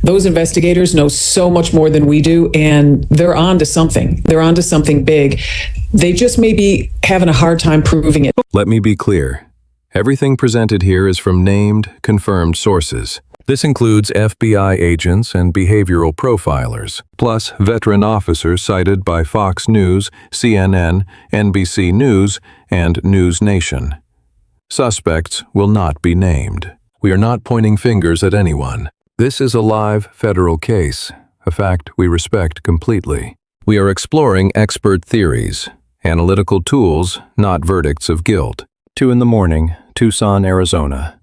Those investigators know so much more than we do, and they're on to something. They're on to something big. They just may be having a hard time proving it. Let me be clear. Everything presented here is from named, confirmed sources. This includes FBI agents and behavioral profilers, plus veteran officers cited by Fox News, CNN, NBC News, and News Nation. Suspects will not be named. We are not pointing fingers at anyone. This is a live federal case, a fact we respect completely. We are exploring expert theories, analytical tools, not verdicts of guilt. 2 a.m, Tucson, Arizona.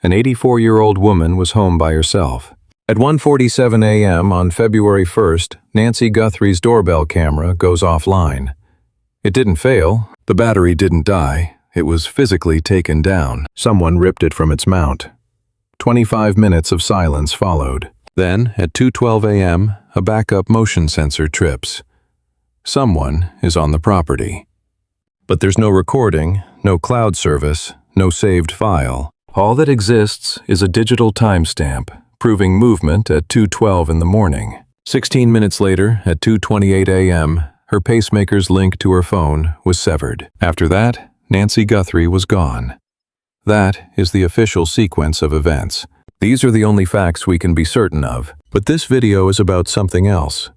An 84-year-old woman was home by herself. At 1:47 a.m. on February 1st, Nancy Guthrie's doorbell camera goes offline. It didn't fail. The battery didn't die. It was physically taken down. Someone ripped it from its mount. 25 minutes of silence followed. Then, at 2:12 a.m., a backup motion sensor trips. Someone is on the property. But there's no recording, no cloud service, no saved file. All that exists is a digital timestamp, proving movement at 2:12 in the morning. 16 minutes later, at 2:28 a.m., her pacemaker's link to her phone was severed. After that, Nancy Guthrie was gone. That is the official sequence of events. These are the only facts we can be certain of. But this video is about something else.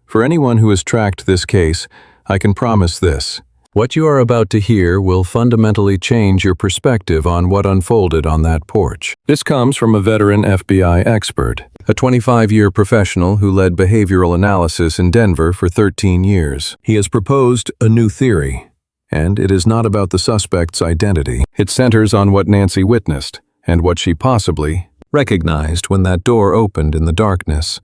For anyone who has tracked this case, I can promise this. What you are about to hear will fundamentally change your perspective on what unfolded on that porch. This comes from a veteran FBI expert, a 25-year professional who led behavioral analysis in Denver for 13 years. He has proposed a new theory, and it is not about the suspect's identity. It centers on what Nancy witnessed and what she possibly recognized when that door opened in the darkness,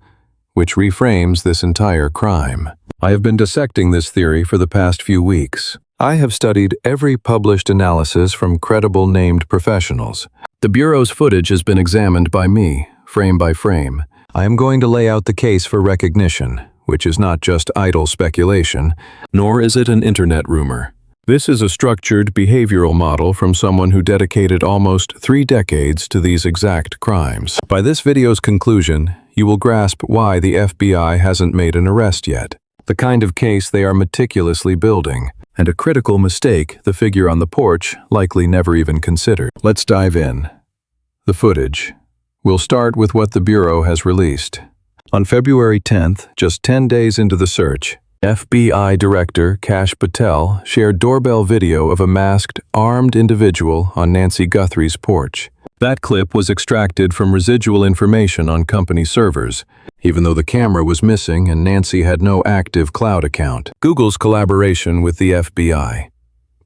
which reframes this entire crime. I have been dissecting this theory for the past few weeks. I have studied every published analysis from credible named professionals. The Bureau's footage has been examined by me, frame by frame. I am going to lay out the case for recognition, which is not just idle speculation, nor is it an internet rumor. This is a structured behavioral model from someone who dedicated almost 3 decades to these exact crimes. By this video's conclusion, you will grasp why the FBI hasn't made an arrest yet, the kind of case they are meticulously building, and a critical mistake the figure on the porch likely never even considered. Let's dive in. The footage. We'll start with what the Bureau has released. On February 10th, just 10 days into the search, FBI Director Kash Patel shared doorbell video of a masked, armed individual on Nancy Guthrie's porch. That clip was extracted from residual information on company servers, even though the camera was missing and Nancy had no active cloud account. Google's collaboration with the FBI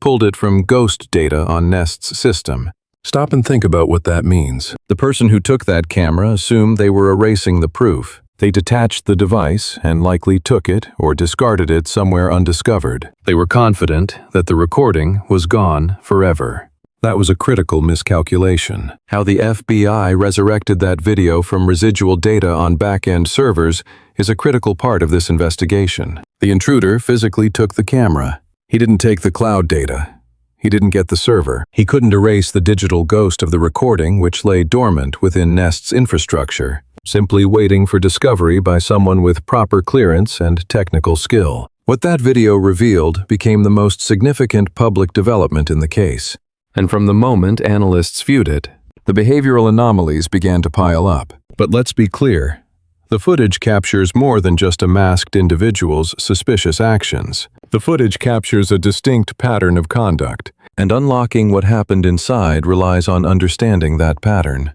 pulled it from ghost data on Nest's system. Stop and think about what that means. The person who took that camera assumed they were erasing the proof. They detached the device and likely took it or discarded it somewhere undiscovered. They were confident that the recording was gone forever. That was a critical miscalculation. How the FBI resurrected that video from residual data on back-end servers is a critical part of this investigation. The intruder physically took the camera. He didn't take the cloud data. He didn't get the server. He couldn't erase the digital ghost of the recording which lay dormant within Nest's infrastructure, simply waiting for discovery by someone with proper clearance and technical skill. What that video revealed became the most significant public development in the case. And from the moment analysts viewed it, the behavioral anomalies began to pile up. But let's be clear, the footage captures more than just a masked individual's suspicious actions. The footage captures a distinct pattern of conduct, and unlocking what happened inside relies on understanding that pattern.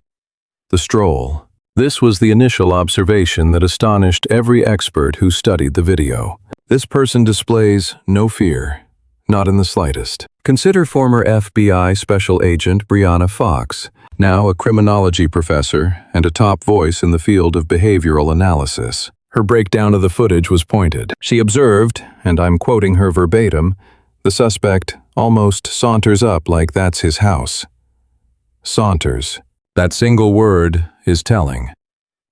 The stroll. This was the initial observation that astonished every expert who studied the video. This person displays no fear. Not in the slightest. Consider former FBI Special Agent Brianna Fox, now a criminology professor and a top voice in the field of behavioral analysis. Her breakdown of the footage was pointed. She observed, and I'm quoting her verbatim, the suspect almost saunters up like that's his house. Saunters. That single word is telling.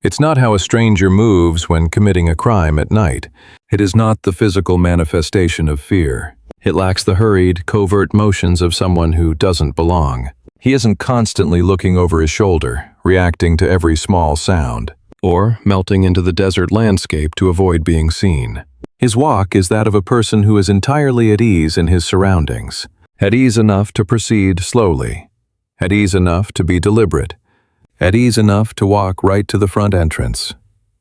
It's not how a stranger moves when committing a crime at night. It is not the physical manifestation of fear. It lacks the hurried, covert motions of someone who doesn't belong. He isn't constantly looking over his shoulder, reacting to every small sound. or melting into the desert landscape to avoid being seen. His walk is that of a person who is entirely at ease in his surroundings, at ease enough to proceed slowly, at ease enough to be deliberate, at ease enough to walk right to the front entrance.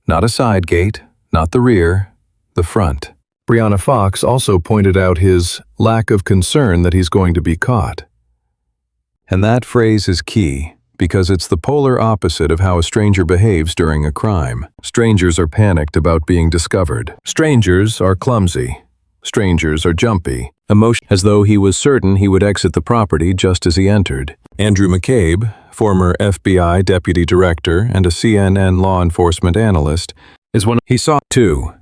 Not a side gate, not the rear, the front. Brianna Fox also pointed out his lack of concern that he's going to be caught. And that phrase is key, because it's the polar opposite of how a stranger behaves during a crime. Strangers are panicked about being discovered. Strangers are clumsy. Strangers are jumpy. As though he was certain he would exit the property just as he entered. Andrew McCabe, former FBI deputy director and a CNN law enforcement analyst, is one. He saw two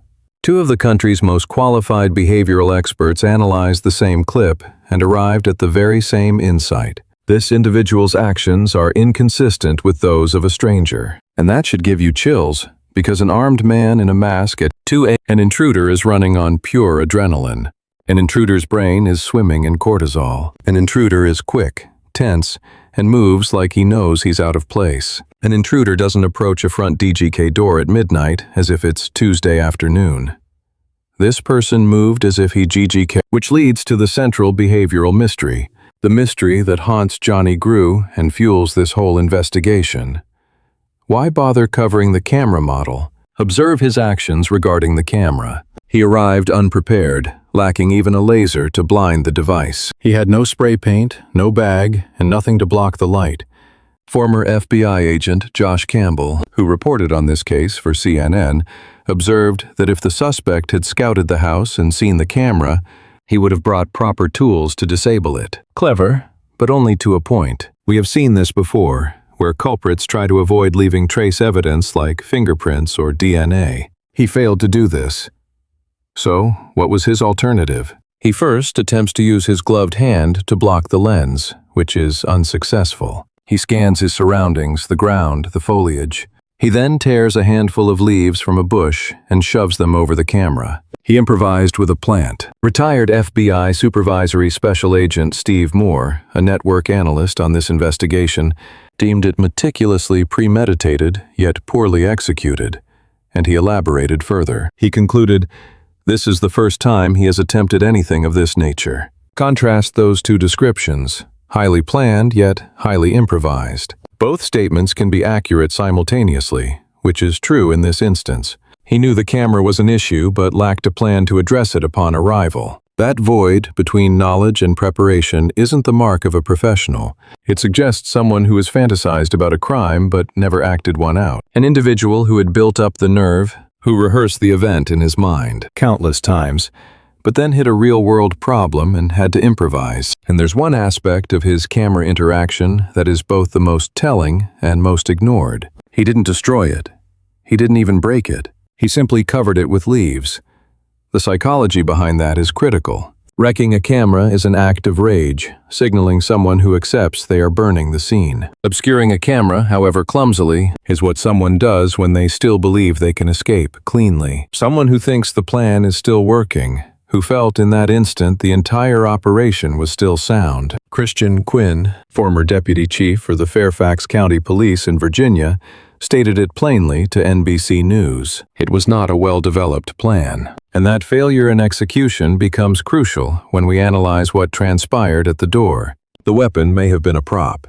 of the country's most qualified behavioral experts analyzed the same clip and arrived at the very same insight. This individual's actions are inconsistent with those of a stranger. And that should give you chills, because an armed man in a mask at 2 a.m. An intruder is running on pure adrenaline. An intruder's brain is swimming in cortisol. An intruder is quick, tense, and moves like he knows he's out of place. An intruder doesn't approach a front DGK door at midnight as if it's Tuesday afternoon. This person moved as if he GGK, which leads to the central behavioral mystery, the mystery that haunts Johnny Grew and fuels this whole investigation. Why bother covering the camera model? Observe his actions regarding the camera. He arrived unprepared, lacking even a laser to blind the device. He had no spray paint, no bag, and nothing to block the light. Former FBI agent Josh Campbell, who reported on this case for CNN, observed that if the suspect had scouted the house and seen the camera, he would have brought proper tools to disable it. Clever, but only to a point. We have seen this before, where culprits try to avoid leaving trace evidence like fingerprints or DNA. He failed to do this. So, what was his alternative? He first attempts to use his gloved hand to block the lens, which is unsuccessful. He scans his surroundings, the ground, the foliage. He then tears a handful of leaves from a bush and shoves them over the camera. He improvised with a plant. Retired FBI Supervisory Special Agent Steve Moore, a network analyst on this investigation, deemed it meticulously premeditated yet poorly executed, and he elaborated further. He concluded, "This is the first time he has attempted anything of this nature." Contrast those two descriptions, highly planned yet highly improvised. Both statements can be accurate simultaneously, which is true in this instance. He knew the camera was an issue but lacked a plan to address it upon arrival. That void between knowledge and preparation isn't the mark of a professional. It suggests someone who has fantasized about a crime but never acted one out. An individual who had built up the nerve, who rehearsed the event in his mind countless times, but then hit a real-world problem and had to improvise. And there's one aspect of his camera interaction that is both the most telling and most ignored. He didn't destroy it. He didn't even break it. He simply covered it with leaves. The psychology behind that is critical. Wrecking a camera is an act of rage, signaling someone who accepts they are burning the scene. Obscuring a camera, however clumsily, is what someone does when they still believe they can escape cleanly. Someone who thinks the plan is still working, who felt in that instant the entire operation was still sound. Christian Quinn, former deputy chief for the Fairfax County Police in Virginia, stated it plainly to NBC News. It was not a well-developed plan. And that failure in execution becomes crucial when we analyze what transpired at the door. The weapon may have been a prop.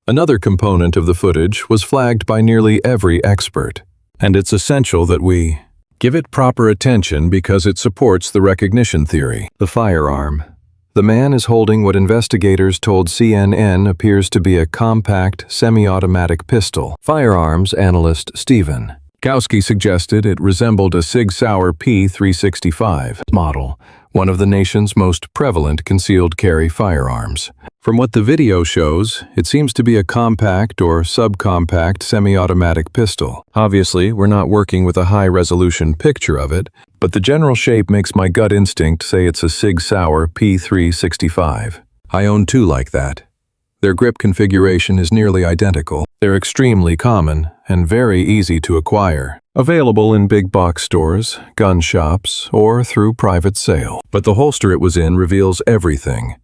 Another component of the footage was flagged by nearly every expert, and it's essential that we give it proper attention because it supports the recognition theory. The firearm. The man is holding what investigators told CNN appears to be a compact, semi-automatic pistol. Firearms analyst Stephen Kowski suggested it resembled a Sig Sauer P365 model, one of the nation's most prevalent concealed carry firearms. From what the video shows, it seems to be a compact or subcompact semi-automatic pistol. Obviously, we're not working with a high-resolution picture of it, but the general shape makes my gut instinct say it's a Sig Sauer P365. I own two like that. Their grip configuration is nearly identical. They're extremely common and very easy to acquire. Available in big box stores, gun shops, or through private sale. But the holster it was in reveals everything.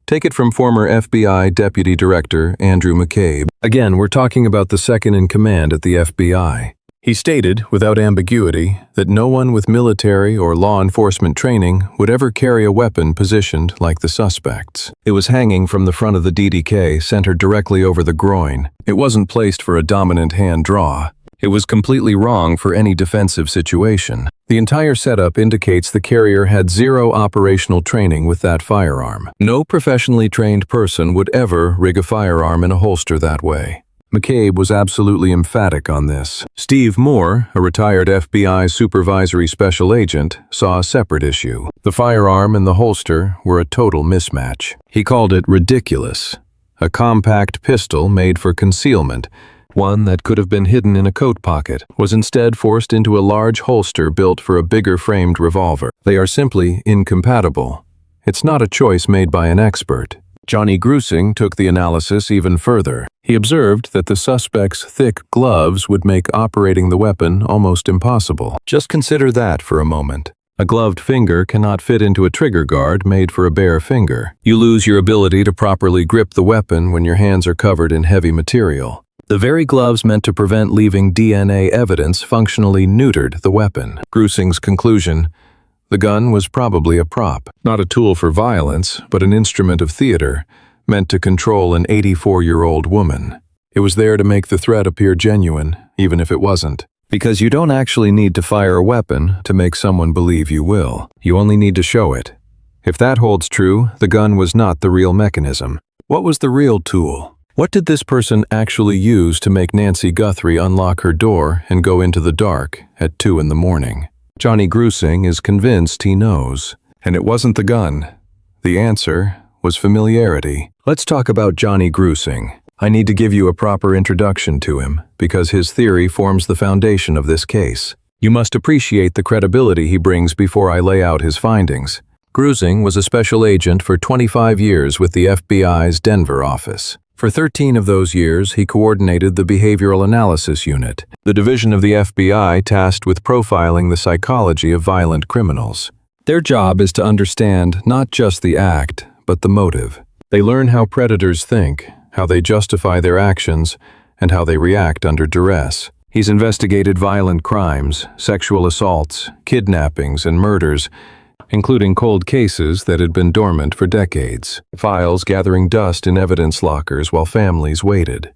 Take it from former FBI Deputy Director Andrew McCabe. Again, we're talking about the second in command at the FBI. He stated, without ambiguity, that no one with military or law enforcement training would ever carry a weapon positioned like the suspects. It was hanging from the front of the DDK, centered directly over the groin. It wasn't placed for a dominant hand draw. It was completely wrong for any defensive situation. The entire setup indicates the carrier had zero operational training with that firearm. No professionally trained person would ever rig a firearm in a holster that way. McCabe was absolutely emphatic on this. Steve Moore, a retired FBI supervisory special agent, saw a separate issue. The firearm and the holster were a total mismatch. He called it ridiculous. A compact pistol made for concealment, one that could have been hidden in a coat pocket, was instead forced into a large holster built for a bigger framed revolver. They are simply incompatible. It's not a choice made by an expert. Johnny Grusing took the analysis even further. He observed that the suspect's thick gloves would make operating the weapon almost impossible. Just consider that for a moment. A gloved finger cannot fit into a trigger guard made for a bare finger. You lose your ability to properly grip the weapon when your hands are covered in heavy material. The very gloves meant to prevent leaving DNA evidence functionally neutered the weapon. Grusing's conclusion: the gun was probably a prop, not a tool for violence, but an instrument of theater, meant to control an 84-year-old woman. It was there to make the threat appear genuine, even if it wasn't. Because you don't actually need to fire a weapon to make someone believe you will. You only need to show it. If that holds true, the gun was not the real mechanism. What was the real tool? What did this person actually use to make Nancy Guthrie unlock her door and go into the dark at 2 in the morning? Johnny Grusing is convinced he knows. And it wasn't the gun. The answer was familiarity. Let's talk about Johnny Grusing. I need to give you a proper introduction to him, because his theory forms the foundation of this case. You must appreciate the credibility he brings before I lay out his findings. Grusing was a special agent for 25 years with the FBI's Denver office. For 13 of those years, he coordinated the Behavioral Analysis Unit, the division of the FBI tasked with profiling the psychology of violent criminals. Their job is to understand not just the act, but the motive. They learn how predators think, how they justify their actions, and how they react under duress. He's investigated violent crimes, sexual assaults, kidnappings, and murders, including cold cases that had been dormant for decades, files gathering dust in evidence lockers while families waited.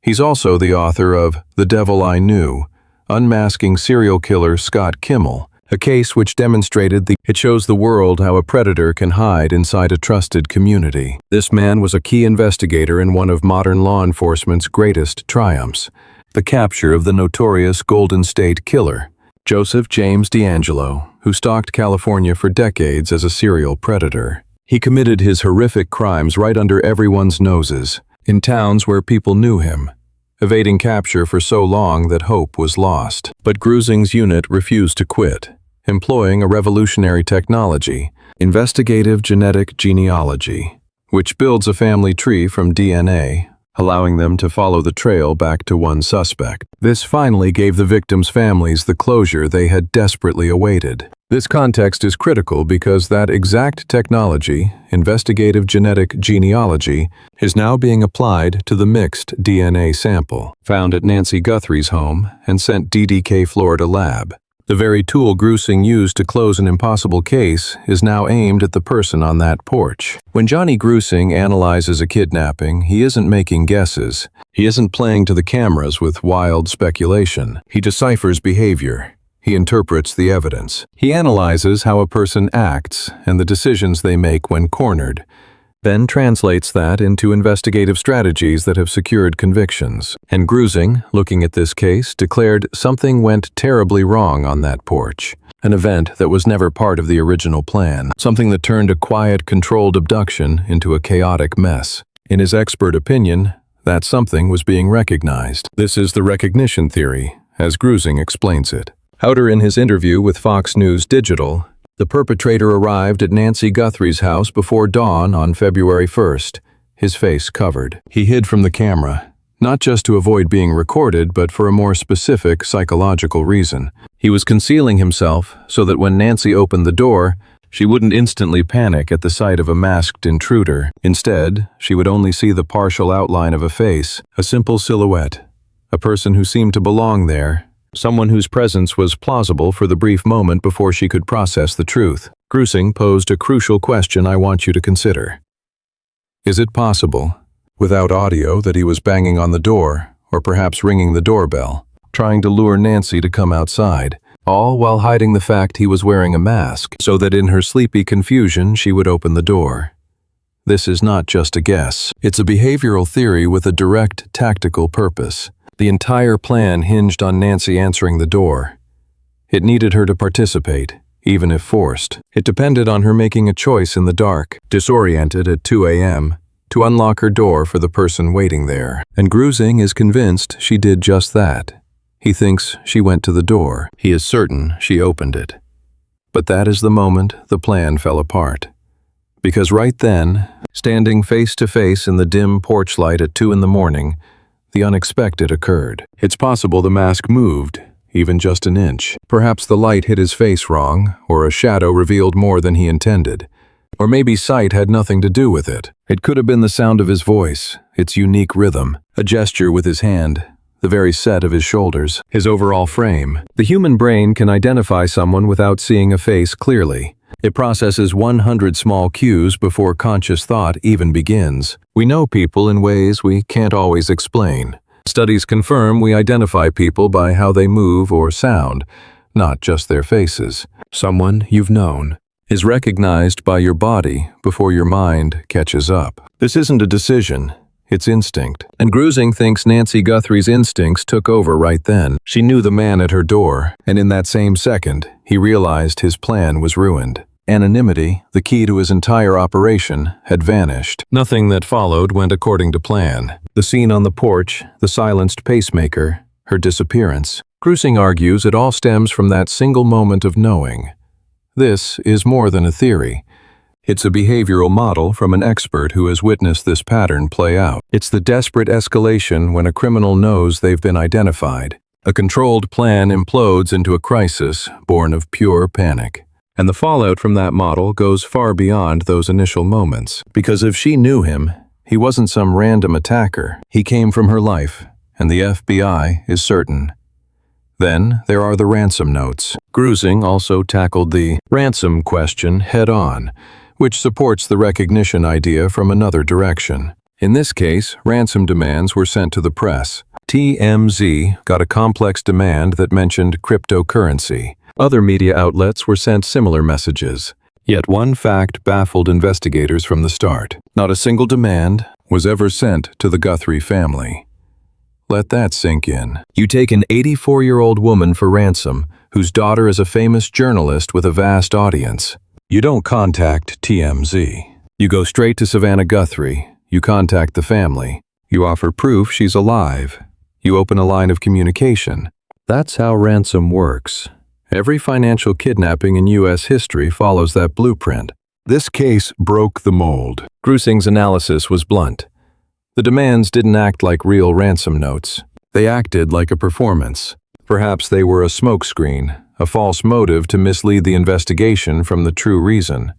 He's also the author of The Devil I Knew, Unmasking Serial Killer Scott Kimmel, a case which demonstrated it shows the world how a predator can hide inside a trusted community. This man was a key investigator in one of modern law enforcement's greatest triumphs, the capture of the notorious Golden State Killer, Joseph James DeAngelo, who stalked California for decades as a serial predator. He committed his horrific crimes right under everyone's noses, in towns where people knew him, evading capture for so long that hope was lost. But Grusing's unit refused to quit, employing a revolutionary technology, investigative genetic genealogy, which builds a family tree from DNA, allowing them to follow the trail back to one suspect. This finally gave the victims' families the closure they had desperately awaited. This context is critical because that exact technology, investigative genetic genealogy, is now being applied to the mixed DNA sample found at Nancy Guthrie's home and sent DDK Florida lab. The very tool Grusing used to close an impossible case is now aimed at the person on that porch. When Johnny Grusing analyzes a kidnapping, he isn't making guesses. He isn't playing to the cameras with wild speculation. He deciphers behavior. He interprets the evidence. He analyzes how a person acts and the decisions they make when cornered, then translates that into investigative strategies that have secured convictions. And Grusing, looking at this case, declared something went terribly wrong on that porch. An event that was never part of the original plan. Something that turned a quiet, controlled abduction into a chaotic mess. In his expert opinion, that something was being recognized. This is the recognition theory, as Grusing explains it. Outer in his interview with Fox News Digital, the perpetrator arrived at Nancy Guthrie's house before dawn on February 1st, his face covered. He hid from the camera, not just to avoid being recorded, but for a more specific psychological reason. He was concealing himself so that when Nancy opened the door, she wouldn't instantly panic at the sight of a masked intruder. Instead, she would only see the partial outline of a face, a simple silhouette, a person who seemed to belong there, someone whose presence was plausible for the brief moment before she could process the truth. Grusing posed a crucial question I want you to consider. Is it possible, without audio, that he was banging on the door, or perhaps ringing the doorbell, trying to lure Nancy to come outside, all while hiding the fact he was wearing a mask, so that in her sleepy confusion she would open the door? This is not just a guess. It's a behavioral theory with a direct, tactical purpose. The entire plan hinged on Nancy answering the door. It needed her to participate, even if forced. It depended on her making a choice in the dark, disoriented at 2 a.m., to unlock her door for the person waiting there. And Grusing is convinced she did just that. He thinks she went to the door. He is certain she opened it. But that is the moment the plan fell apart. Because right then, standing face to face in the dim porch light at 2 in the morning, the unexpected occurred. It's possible the mask moved, even just an inch. Perhaps the light hit his face wrong, or a shadow revealed more than he intended. Or maybe sight had nothing to do with it. It could have been the sound of his voice, its unique rhythm, a gesture with his hand, the very set of his shoulders, his overall frame. The human brain can identify someone without seeing a face clearly. It processes 100 small cues before conscious thought even begins. We know people in ways we can't always explain. Studies confirm we identify people by how they move or sound, not just their faces. Someone you've known is recognized by your body before your mind catches up. This isn't a decision, it's instinct. And Grusing thinks Nancy Guthrie's instincts took over right then. She knew the man at her door, and in that same second, he realized his plan was ruined. Anonymity, the key to his entire operation, had vanished. Nothing that followed went according to plan. The scene on the porch, the silenced pacemaker, her disappearance. Grusing argues it all stems from that single moment of knowing. This is more than a theory. It's a behavioral model from an expert who has witnessed this pattern play out. It's the desperate escalation when a criminal knows they've been identified. A controlled plan implodes into a crisis born of pure panic. And the fallout from that model goes far beyond those initial moments. Because if she knew him, he wasn't some random attacker. He came from her life, and the FBI is certain. Then there are the ransom notes. Grusing also tackled the ransom question head-on, which supports the recognition idea from another direction. In this case, ransom demands were sent to the press. TMZ got a complex demand that mentioned cryptocurrency. Other media outlets were sent similar messages. Yet one fact baffled investigators from the start. Not a single demand was ever sent to the Guthrie family. Let that sink in. You take an 84-year-old woman for ransom, whose daughter is a famous journalist with a vast audience. You don't contact TMZ. You go straight to Savannah Guthrie. You contact the family. You offer proof she's alive. You open a line of communication. That's how ransom works. Every financial kidnapping in U.S. history follows that blueprint. This case broke the mold. Grusing's analysis was blunt. The demands didn't act like real ransom notes. They acted like a performance. Perhaps they were a smokescreen, a false motive to mislead the investigation from the true reason.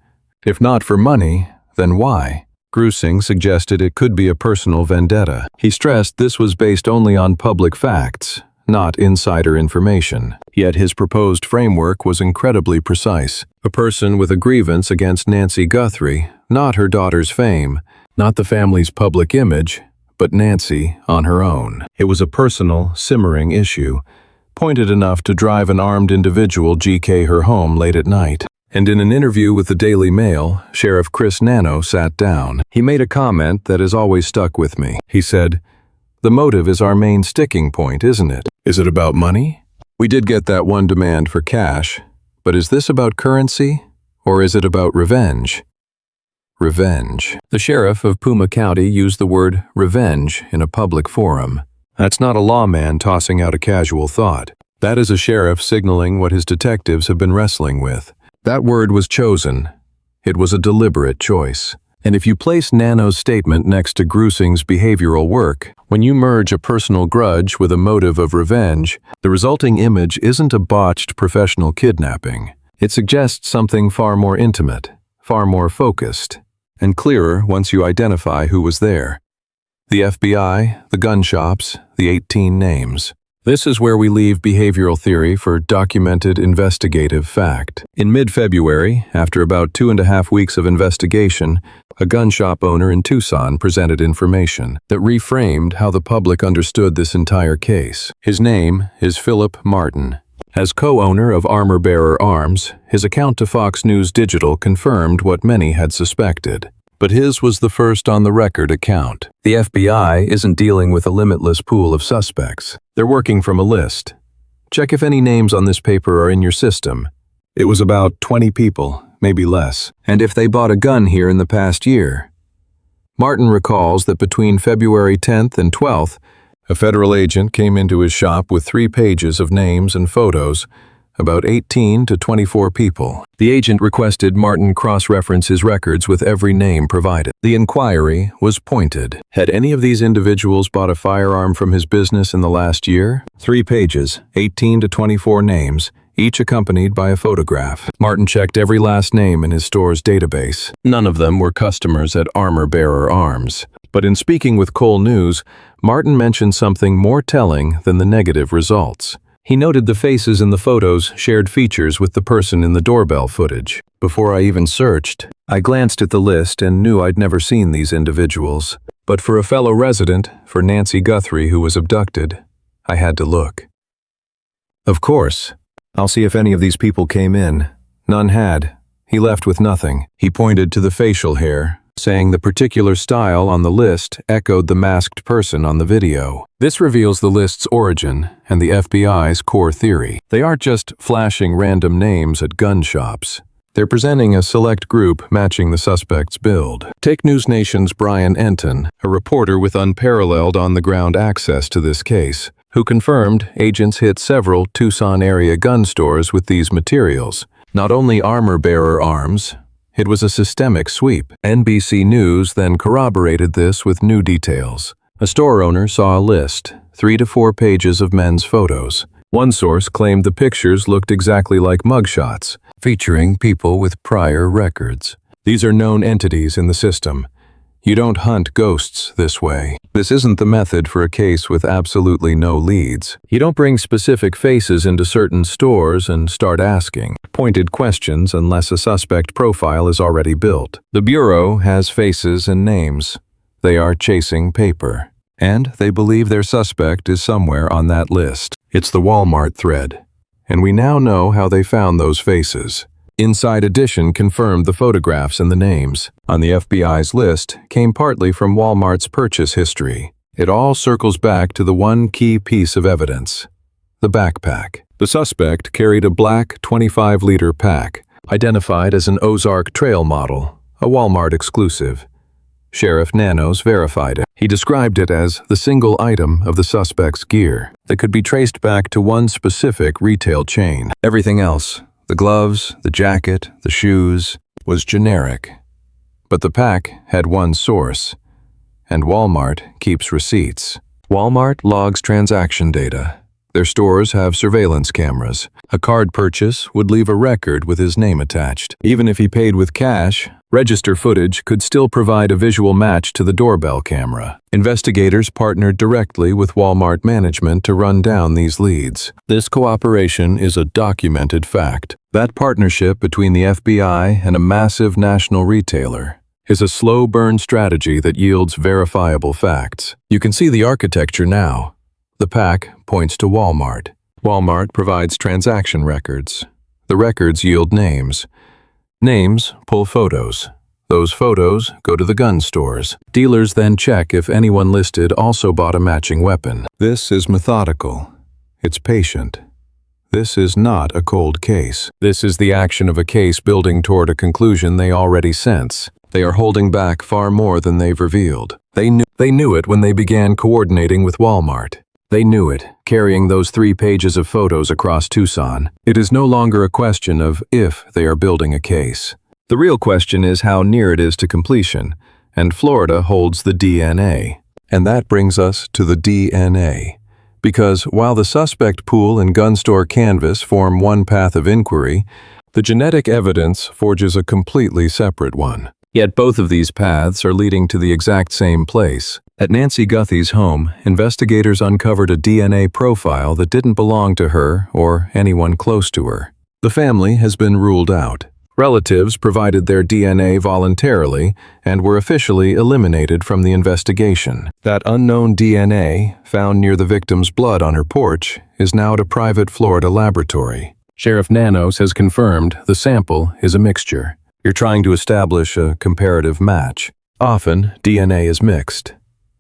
If not for money, then why? Grusing suggested it could be a personal vendetta. He stressed this was based only on public facts, not insider information. Yet his proposed framework was incredibly precise. A person with a grievance against Nancy Guthrie, not her daughter's fame, not the family's public image, but Nancy on her own. It was a personal, simmering issue, pointed enough to drive an armed individual GK her home late at night. And in an interview with the Daily Mail, Sheriff Chris Nano sat down. He made a comment that has always stuck with me. He said, "The motive is our main sticking point, isn't it? Is it about money? We did get that one demand for cash, but is this about currency, or is it about revenge?" Revenge. The sheriff of Puma County used the word revenge in a public forum. That's not a lawman tossing out a casual thought. That is a sheriff signaling what his detectives have been wrestling with. That word was chosen. It was a deliberate choice. And if you place Nano's statement next to Grusing's behavioral work, when you merge a personal grudge with a motive of revenge, the resulting image isn't a botched professional kidnapping. It suggests something far more intimate, far more focused, and clearer once you identify who was there. The FBI, the gun shops, the 18 names. This is where we leave behavioral theory for documented investigative fact. In mid-February, after about 2.5 weeks of investigation, a gun shop owner in Tucson presented information that reframed how the public understood this entire case. His name is Philip Martin. As co-owner of Armor Bearer Arms, his account to Fox News Digital confirmed what many had suspected. But his was the first on-the-record account. The FBI isn't dealing with a limitless pool of suspects. They're working from a list. Check if any names on this paper are in your system. It was about 20 people, maybe less. And if they bought a gun here in the past year. Martin recalls that between February 10th and 12th, a federal agent came into his shop with 3 pages of names and photos, about 18 to 24 people. The agent requested Martin cross-reference his records with every name provided. The inquiry was pointed. Had any of these individuals bought a firearm from his business in the last year? 3 pages, 18 to 24 names, each accompanied by a photograph. Martin checked every last name in his store's database. None of them were customers at Armor Bearer Arms. But in speaking with Cole News, Martin mentioned something more telling than the negative results. He noted the faces in the photos shared features with the person in the doorbell footage. Before I even searched, I glanced at the list and knew I'd never seen these individuals. But for a fellow resident, for Nancy Guthrie who was abducted, I had to look. Of course. I'll see if any of these people came in. None had. He left with nothing. He pointed to the facial hair, saying the particular style on the list echoed the masked person on the video. This reveals the list's origin and the FBI's core theory. They aren't just flashing random names at gun shops. They're presenting a select group matching the suspect's build. Take News Nation's Brian Enton, a reporter with unparalleled on-the-ground access to this case, who confirmed agents hit several Tucson-area gun stores with these materials. Not only Armor Bearer Arms, it was a systemic sweep. NBC News then corroborated this with new details. A store owner saw a list, 3 to 4 pages of men's photos. One source claimed the pictures looked exactly like mugshots, featuring people with prior records. These are known entities in the system. You don't hunt ghosts this way. This isn't the method for a case with absolutely no leads. You don't bring specific faces into certain stores and start asking pointed questions unless a suspect profile is already built. The Bureau has faces and names. They are chasing paper. And they believe their suspect is somewhere on that list. It's the Walmart thread. And we now know how they found those faces. Inside Edition confirmed the photographs and the names on the FBI's list came partly from Walmart's purchase history. It all circles back to the one key piece of evidence, the backpack. The suspect carried a black 25-liter pack, identified as an Ozark Trail model, a Walmart exclusive. Sheriff Nanos verified it. He described it as the single item of the suspect's gear that could be traced back to one specific retail chain. Everything else, the gloves, the jacket, the shoes, was generic. But the pack had one source, and Walmart keeps receipts. Walmart logs transaction data. Their stores have surveillance cameras. A card purchase would leave a record with his name attached. Even if he paid with cash, register footage could still provide a visual match to the doorbell camera. Investigators partnered directly with Walmart management to run down these leads. This cooperation is a documented fact. That partnership between the FBI and a massive national retailer is a slow burn strategy that yields verifiable facts. You can see the architecture now. The pack points to Walmart. Walmart provides transaction records. The records yield names. Names pull photos. Those photos go to the gun stores. Dealers then check if anyone listed also bought a matching weapon. This is methodical. It's patient. This is not a cold case. This is the action of a case building toward a conclusion they already sense. They are holding back far more than they've revealed. They knew it when they began coordinating with Walmart. They knew it, carrying those 3 pages of photos across Tucson. It is no longer a question of if they are building a case. The real question is how near it is to completion, and Florida holds the DNA. And that brings us to the DNA. Because while the suspect pool and gun store canvas form one path of inquiry, the genetic evidence forges a completely separate one. Yet both of these paths are leading to the exact same place, At Nancy Guthrie's home, investigators uncovered a DNA profile that didn't belong to her or anyone close to her. The family has been ruled out. Relatives provided their DNA voluntarily and were officially eliminated from the investigation. That unknown DNA, found near the victim's blood on her porch, is now at a private Florida laboratory. Sheriff Nanos has confirmed the sample is a mixture. You're trying to establish a comparative match. Often, DNA is mixed.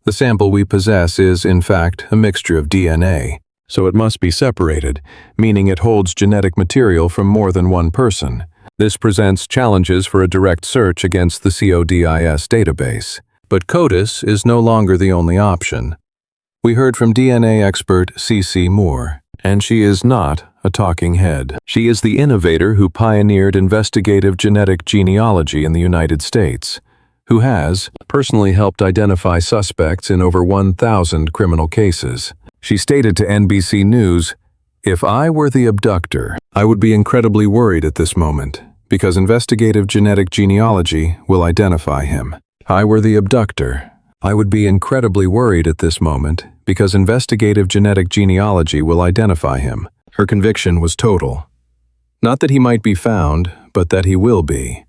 The sample we possess is, in fact, a mixture of DNA, so it must be separated, meaning it holds genetic material from more than one person. This presents challenges for a direct search against the CODIS database. But CODIS is no longer the only option. We heard from DNA expert C.C. Moore, and she is not a talking head. She is the innovator who pioneered investigative genetic genealogy in the United States, who has personally helped identify suspects in over 1,000 criminal cases. She stated to NBC News, "If I were the abductor, I would be incredibly worried at this moment, because investigative genetic genealogy will identify him. I were the abductor, I would be incredibly worried at this moment, because investigative genetic genealogy will identify him." Her conviction was total. Not that he might be found, but that he will be.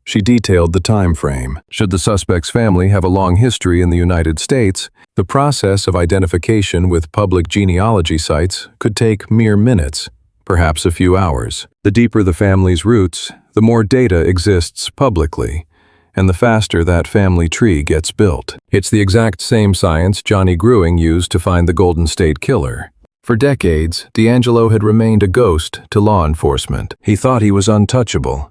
She detailed the time frame. Should the suspect's family have a long history in the United States, the process of identification with public genealogy sites could take mere minutes, perhaps a few hours. The deeper the family's roots, the more data exists publicly, and the faster that family tree gets built. It's the exact same science Johnny Gruing used to find the Golden State Killer. For decades, D'Angelo had remained a ghost to law enforcement. He thought he was untouchable.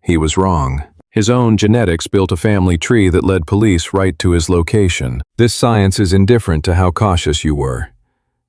He was wrong. His own genetics built a family tree that led police right to his location. This science is indifferent to how cautious you were.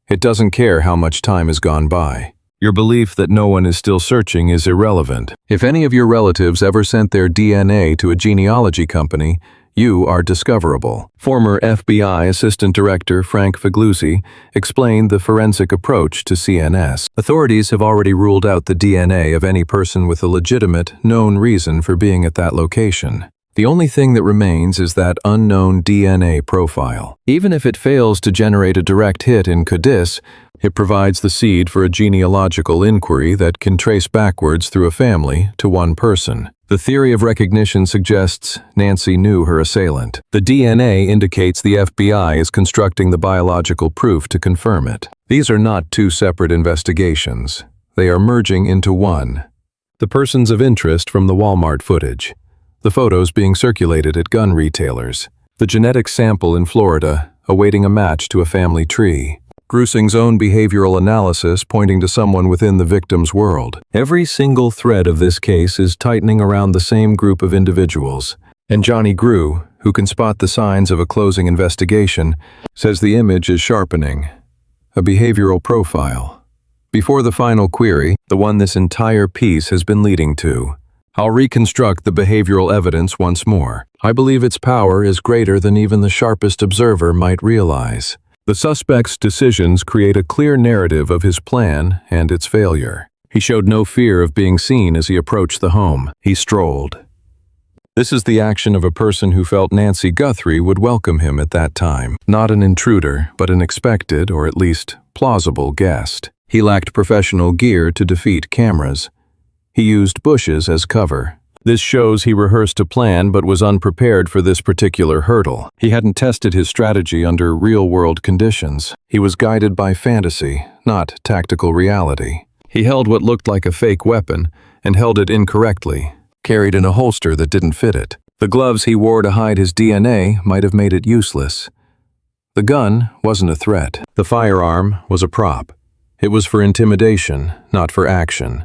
It doesn't care how much time has gone by. Your belief that no one is still searching is irrelevant. If any of your relatives ever sent their DNA to a genealogy company, you are discoverable. Former FBI Assistant Director Frank Figliuzzi explained the forensic approach to CNS. Authorities have already ruled out the DNA of any person with a legitimate, known reason for being at that location. The only thing that remains is that unknown DNA profile. Even if it fails to generate a direct hit in CODIS, it provides the seed for a genealogical inquiry that can trace backwards through a family to one person. The theory of recognition suggests Nancy knew her assailant. The DNA indicates the FBI is constructing the biological proof to confirm it. These are not two separate investigations. They are merging into one. The persons of interest from the Walmart footage. The photos being circulated at gun retailers. The genetic sample in Florida, awaiting a match to a family tree. Gruesing's own behavioral analysis pointing to someone within the victim's world. Every single thread of this case is tightening around the same group of individuals. And Johnny Grew, who can spot the signs of a closing investigation, says the image is sharpening. A behavioral profile. Before the final query, the one this entire piece has been leading to. I'll reconstruct the behavioral evidence once more. I believe its power is greater than even the sharpest observer might realize. The suspect's decisions create a clear narrative of his plan and its failure. He showed no fear of being seen as he approached the home. He strolled. This is the action of a person who felt Nancy Guthrie would welcome him at that time. Not an intruder, but an expected, or at least plausible, guest. He lacked professional gear to defeat cameras. He used bushes as cover. This shows he rehearsed a plan but was unprepared for this particular hurdle. He hadn't tested his strategy under real-world conditions. He was guided by fantasy, not tactical reality. He held what looked like a fake weapon and held it incorrectly, carried in a holster that didn't fit it. The gloves he wore to hide his DNA might have made it useless. The gun wasn't a threat. The firearm was a prop. It was for intimidation, not for action.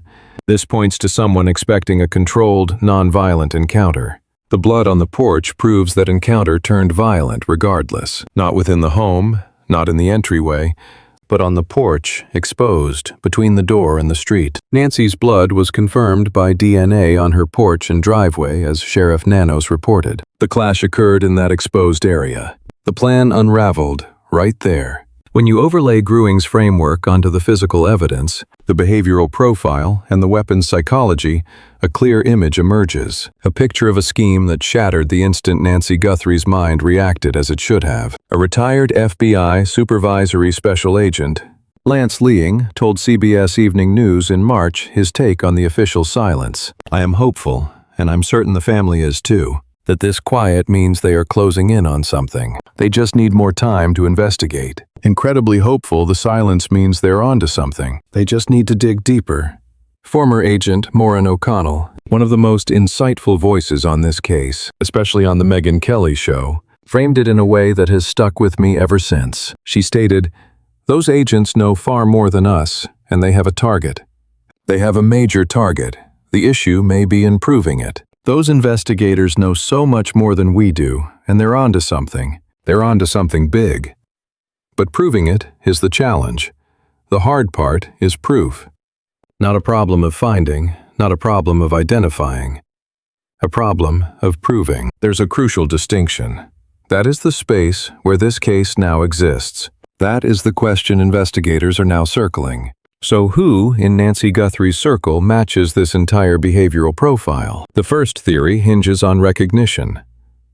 This points to someone expecting a controlled, non-violent encounter. The blood on the porch proves that encounter turned violent regardless. Not within the home, not in the entryway, but on the porch, exposed, between the door and the street. Nancy's blood was confirmed by DNA on her porch and driveway, as Sheriff Nanos reported. The clash occurred in that exposed area. The plan unraveled right there. When you overlay Gruing's framework onto the physical evidence, the behavioral profile, and the weapon's psychology, a clear image emerges. A picture of a scheme that shattered the instant Nancy Guthrie's mind reacted as it should have. A retired FBI supervisory special agent, Lance Leing, told CBS Evening News in March his take on the official silence. "I am hopeful, and I'm certain the family is too, that this quiet means they are closing in on something. They just need more time to investigate. Incredibly hopeful, the silence means they're onto something. They just need to dig deeper." Former agent Maureen O'Connell, one of the most insightful voices on this case, especially on the Megyn Kelly show, framed it in a way that has stuck with me ever since. She stated, "Those agents know far more than us, and they have a target. They have a major target. The issue may be in proving it. Those investigators know so much more than we do, and they're onto something. They're onto something big. But proving it is the challenge. The hard part is proof. Not a problem of finding, not a problem of identifying. A problem of proving." There's a crucial distinction. That is the space where this case now exists. That is the question investigators are now circling. So who in Nancy Guthrie's circle matches this entire behavioral profile? The first theory hinges on recognition.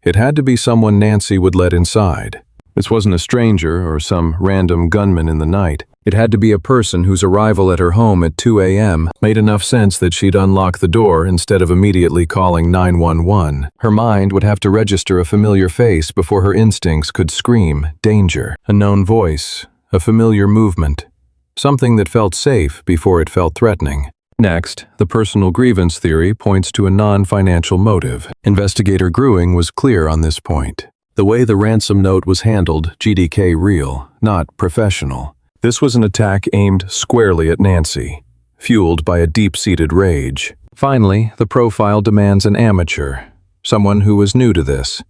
It had to be someone Nancy would let inside. This wasn't a stranger or some random gunman in the night. It had to be a person whose arrival at her home at 2 a.m. made enough sense that she'd unlock the door instead of immediately calling 911. Her mind would have to register a familiar face before her instincts could scream, danger. A known voice, a familiar movement. Something that felt safe before it felt threatening. Next, the personal grievance theory points to a non-financial motive. Investigator Gruing was clear on this point. The way the ransom note was handled, GDK real, not professional. This was an attack aimed squarely at Nancy, fueled by a deep-seated rage. Finally, the profile demands an amateur, someone who was new to this.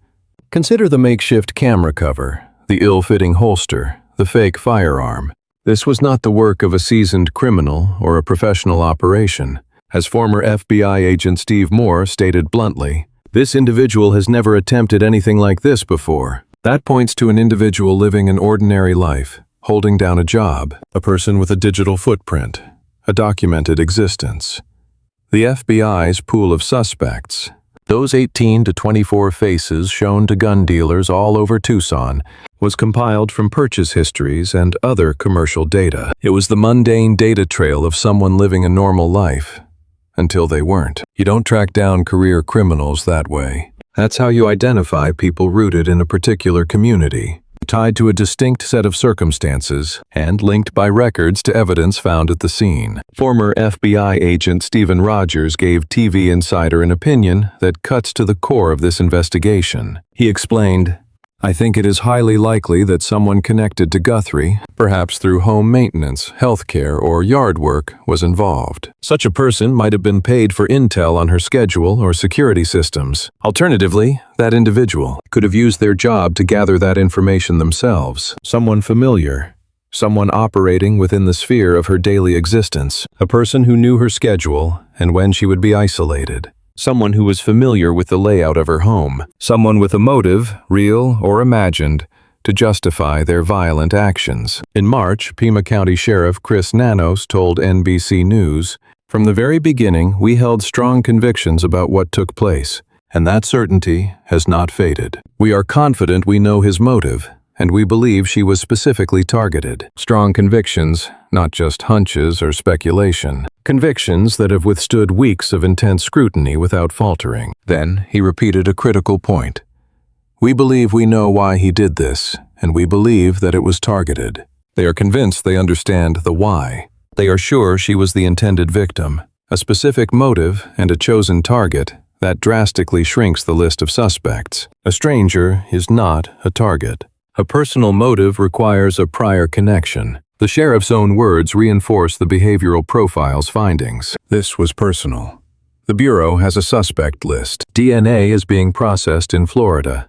Consider the makeshift camera cover, the ill-fitting holster, the fake firearm. This was not the work of a seasoned criminal or a professional operation. As former FBI agent Steve Moore stated bluntly, "This individual has never attempted anything like this before." That points to an individual living an ordinary life, holding down a job, a person with a digital footprint, a documented existence. The FBI's pool of suspects, those 18 to 24 faces shown to gun dealers all over Tucson, was compiled from purchase histories and other commercial data. It was the mundane data trail of someone living a normal life, until they weren't. You don't track down career criminals that way. That's how you identify people rooted in a particular community, tied to a distinct set of circumstances, and linked by records to evidence found at the scene. Former FBI agent Stephen Rogers gave TV Insider an opinion that cuts to the core of this investigation. He explained, "I think it is highly likely that someone connected to Guthrie, perhaps through home maintenance, healthcare, or yard work, was involved. Such a person might have been paid for intel on her schedule or security systems. Alternatively, that individual could have used their job to gather that information themselves. Someone familiar, someone operating within the sphere of her daily existence, a person who knew her schedule and when she would be isolated. Someone who was familiar with the layout of her home, someone with a motive, real or imagined, to justify their violent actions." In March, Pima County Sheriff Chris Nanos told NBC News, "From the very beginning, we held strong convictions about what took place, and that certainty has not faded. We are confident we know his motive, and we believe she was specifically targeted. Strong convictions, not just hunches or speculation. Convictions that have withstood weeks of intense scrutiny without faltering." Then he repeated a critical point. "We believe we know why he did this, and we believe that it was targeted." They are convinced they understand the why. They are sure she was the intended victim. A specific motive and a chosen target that drastically shrinks the list of suspects. A stranger is not a target. A personal motive requires a prior connection. The sheriff's own words reinforce the behavioral profile's findings. This was personal. The Bureau has a suspect list. DNA is being processed in Florida.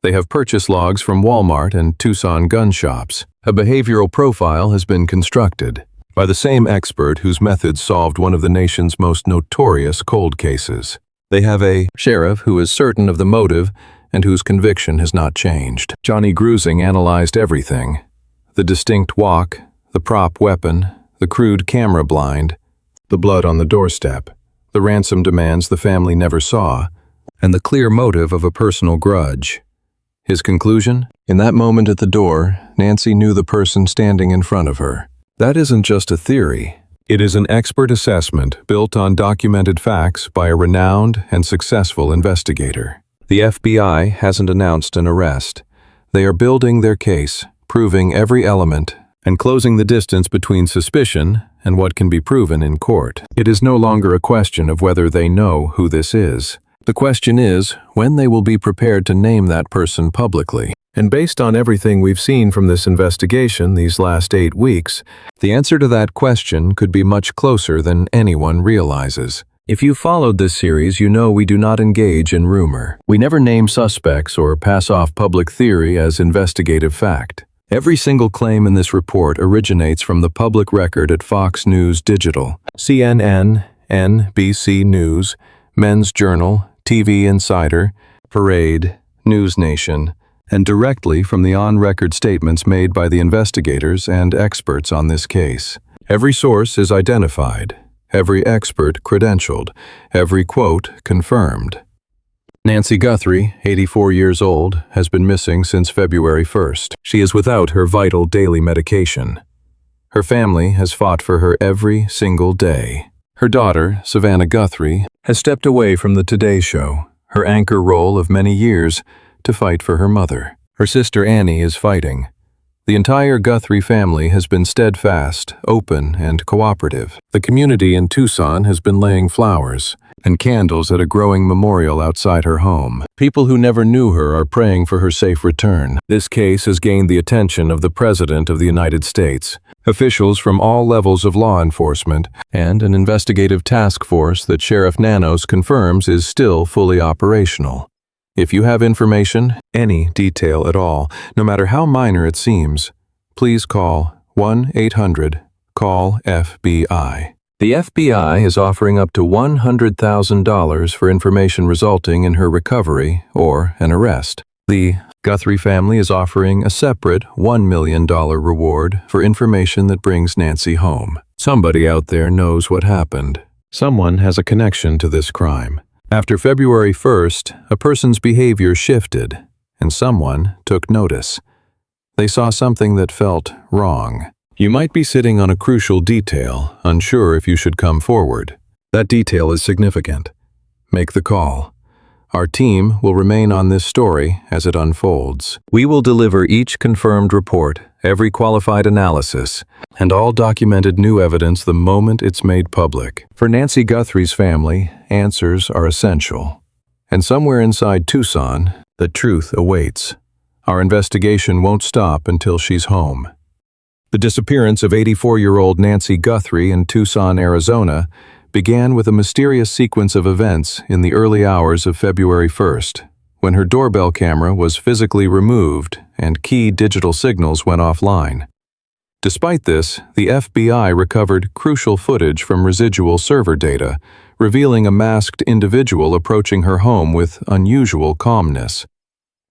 They have purchase logs from Walmart and Tucson gun shops. A behavioral profile has been constructed by the same expert whose methods solved one of the nation's most notorious cold cases. They have a sheriff who is certain of the motive and whose conviction has not changed. Johnny Gruing analyzed everything. The distinct walk, the prop weapon, the crude camera blind, the blood on the doorstep, the ransom demands the family never saw, and the clear motive of a personal grudge. His conclusion? In that moment at the door, Nancy knew the person standing in front of her. That isn't just a theory. It is an expert assessment built on documented facts by a renowned and successful investigator. The FBI hasn't announced an arrest. They are building their case, proving every element, and closing the distance between suspicion and what can be proven in court. It is no longer a question of whether they know who this is. The question is when they will be prepared to name that person publicly. And based on everything we've seen from this investigation these last 8 weeks, the answer to that question could be much closer than anyone realizes. If you followed this series, you know we do not engage in rumor. We never name suspects or pass off public theory as investigative fact. Every single claim in this report originates from the public record at Fox News Digital, CNN, NBC News, Men's Journal, TV Insider, Parade, News Nation, and directly from the on-record statements made by the investigators and experts on this case. Every source is identified, every expert credentialed, every quote confirmed. Nancy Guthrie, 84 years old, has been missing since February 1st. She is without her vital daily medication. Her family has fought for her every single day. Her daughter, Savannah Guthrie, has stepped away from the Today Show, her anchor role of many years, to fight for her mother. Her sister Annie is fighting. The entire Guthrie family has been steadfast, open, and cooperative. The community in Tucson has been laying flowers and candles at a growing memorial outside her home. People who never knew her are praying for her safe return. This case has gained the attention of the President of the United States, officials from all levels of law enforcement, and an investigative task force that Sheriff Nanos confirms is still fully operational. If you have information, any detail at all, no matter how minor it seems, please call 1-800-CALL-FBI. The FBI is offering up to $100,000 for information resulting in her recovery or an arrest. The Guthrie family is offering a separate $1 million reward for information that brings Nancy home. Somebody out there knows what happened. Someone has a connection to this crime. After February 1st, a person's behavior shifted, and someone took notice. They saw something that felt wrong. You might be sitting on a crucial detail, unsure if you should come forward. That detail is significant. Make the call. Our team will remain on this story as it unfolds. We will deliver each confirmed report, every qualified analysis, and all documented new evidence the moment it's made public. For Nancy Guthrie's family, answers are essential. And somewhere inside Tucson, the truth awaits. Our investigation won't stop until she's home. The disappearance of 84-year-old Nancy Guthrie in Tucson, Arizona, began with a mysterious sequence of events in the early hours of February 1st, when her doorbell camera was physically removed and key digital signals went offline. Despite this, the FBI recovered crucial footage from residual server data, revealing a masked individual approaching her home with unusual calmness.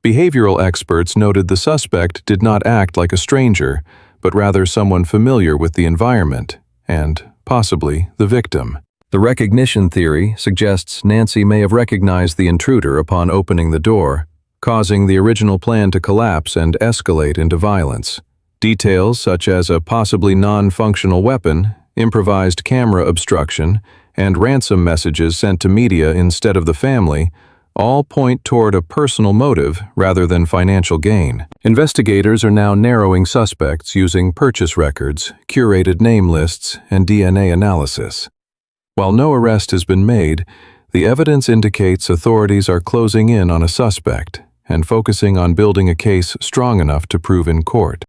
Behavioral experts noted the suspect did not act like a stranger, but rather someone familiar with the environment and, possibly, the victim. The recognition theory suggests Nancy may have recognized the intruder upon opening the door, causing the original plan to collapse and escalate into violence. Details such as a possibly non-functional weapon, improvised camera obstruction, and ransom messages sent to media instead of the family all point toward a personal motive rather than financial gain. Investigators are now narrowing suspects using purchase records, curated name lists, and DNA analysis. While no arrest has been made, the evidence indicates authorities are closing in on a suspect and focusing on building a case strong enough to prove in court.